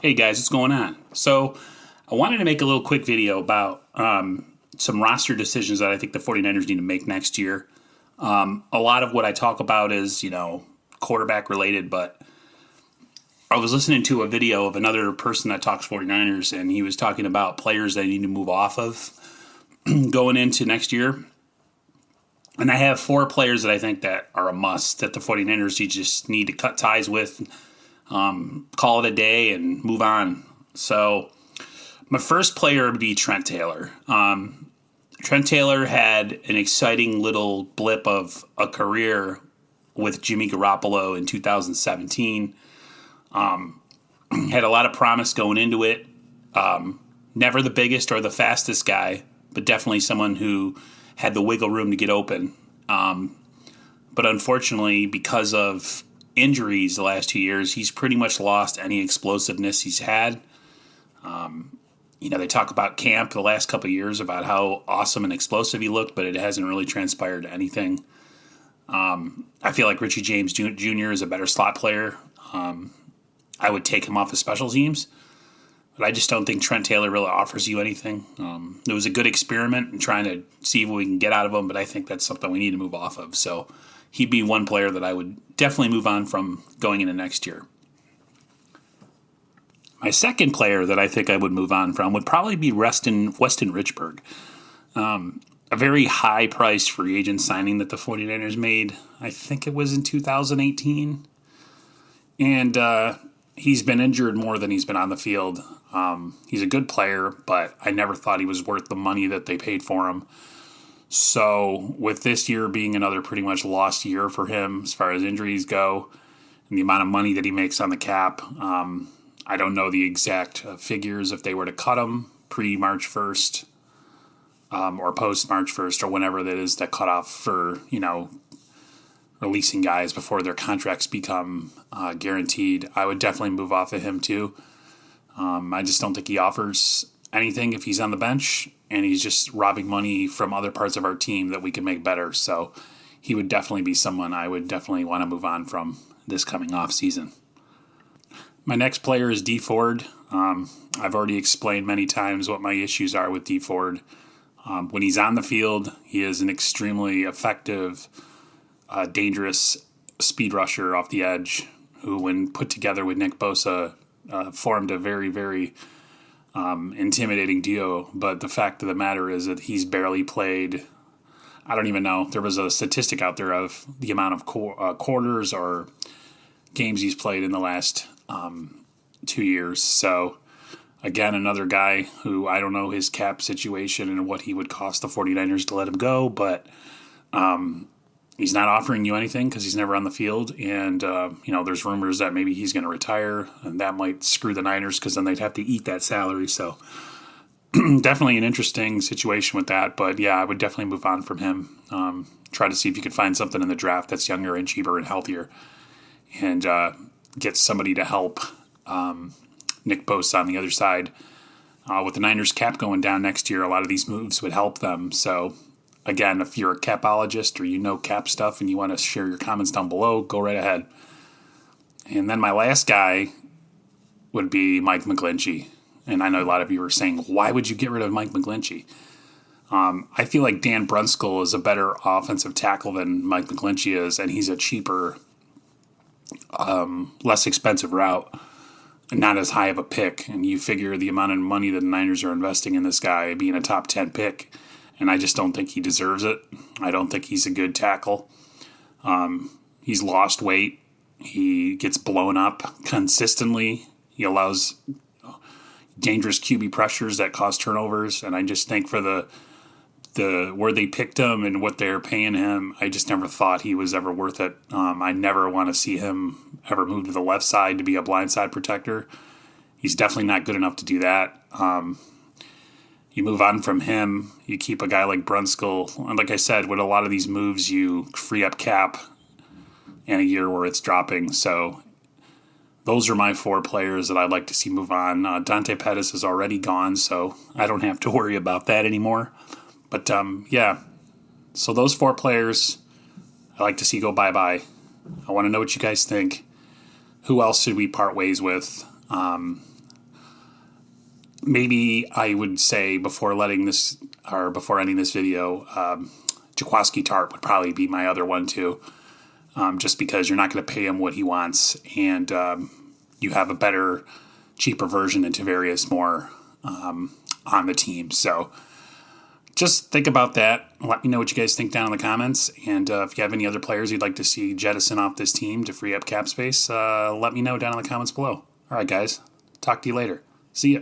Hey guys, what's going on? So, I wanted to make a little quick video about some roster decisions that I think the 49ers need to make next year. A lot of what I talk about is, quarterback related, but I was listening to a video of another person that talks 49ers, and he was talking about players that need to move off of going into next year. And I have four players that I think that are a must that the 49ers you just need to cut ties with, call it a day, and move on. So my first player would be Trent Taylor. Trent Taylor had an exciting little blip of a career with Jimmy Garoppolo in 2017. Had a lot of promise going into it. Never the biggest or the fastest guy, but definitely someone who had the wiggle room to get open. But unfortunately, because of injuries the last 2 years, he's pretty much lost any explosiveness he's had. They talk about camp the last couple of years about how awesome and explosive he looked, but it hasn't really transpired to anything. I feel like Richie James Jr. is a better slot player. I would take him off of special teams, but I just don't think Trent Taylor really offers you anything. It was a good experiment in trying to see what we can get out of him, but I think that's something we need to move off of. So he'd be one player that I would definitely move on from going into next year. My second player that I think I would move on from would probably be Weston Richburg. A very high-priced free agent signing that the 49ers made. I think it was in 2018. And he's been injured more than he's been on the field. He's a good player, but I never thought he was worth the money that they paid for him. So with this year being another pretty much lost year for him as far as injuries go and the amount of money that he makes on the cap, I don't know the exact figures if they were to cut him pre-March 1st or post-March 1st or whenever that is that cutoff for, releasing guys before their contracts become guaranteed. I would definitely move off of him too. I just don't think he offers anything if he's on the bench, and he's just robbing money from other parts of our team that we can make better. So he would definitely be someone I would definitely want to move on from this coming off season. My next player is Dee Ford. I've already explained many times what my issues are with Dee Ford. When he's on the field, he is an extremely effective, dangerous speed rusher off the edge who, when put together with Nick Bosa, formed a very, very intimidating duo. But the fact of the matter is that he's barely played. I don't even know. There was a statistic out there of the amount of quarters or games he's played in the last 2 years. So, again, another guy who I don't know his cap situation and what he would cost the 49ers to let him go, but he's not offering you anything because he's never on the field. And, there's rumors that maybe he's going to retire, and that might screw the Niners because then they'd have to eat that salary. So definitely an interesting situation with that. But, yeah, I would definitely move on from him. Try to see if you could find something in the draft that's younger and cheaper and healthier and get somebody to help Nick Bosa on the other side. With the Niners cap going down next year, a lot of these moves would help them. So, again, if you're a capologist or you know cap stuff and you want to share your comments down below, go right ahead. And then my last guy would be Mike McGlinchey. And I know a lot of you are saying, why would you get rid of Mike McGlinchey? I feel like Dan Brunskill is a better offensive tackle than Mike McGlinchey is, and he's a cheaper, less expensive route, not as high of a pick. And you figure the amount of money that the Niners are investing in this guy being a top 10 pick, and I just don't think he deserves it. I don't think he's a good tackle. He's lost weight. He gets blown up consistently. He allows dangerous QB pressures that cause turnovers, and I just think for the where they picked him and what they're paying him, I just never thought he was ever worth it. I never want to see him ever move to the left side to be a blindside protector. He's definitely not good enough to do that. You move on from him. You keep a guy like Brunskill. And like I said, with a lot of these moves, you free up cap in a year where it's dropping. So those are my four players that I'd like to see move on. Dante Pettis is already gone, so I don't have to worry about that anymore. But, yeah, so those four players I like to see go bye-bye. I want to know what you guys think. Who else should we part ways with? maybe I would say before ending this video, Jaquiski Tartt would probably be my other one too. Just because you're not going to pay him what he wants, and you have a better, cheaper version of Tavarius Moore on the team. So just think about that. Let me know what you guys think down in the comments. And if you have any other players you'd like to see jettison off this team to free up cap space, let me know down in the comments below. All right, guys. Talk to you later. See ya.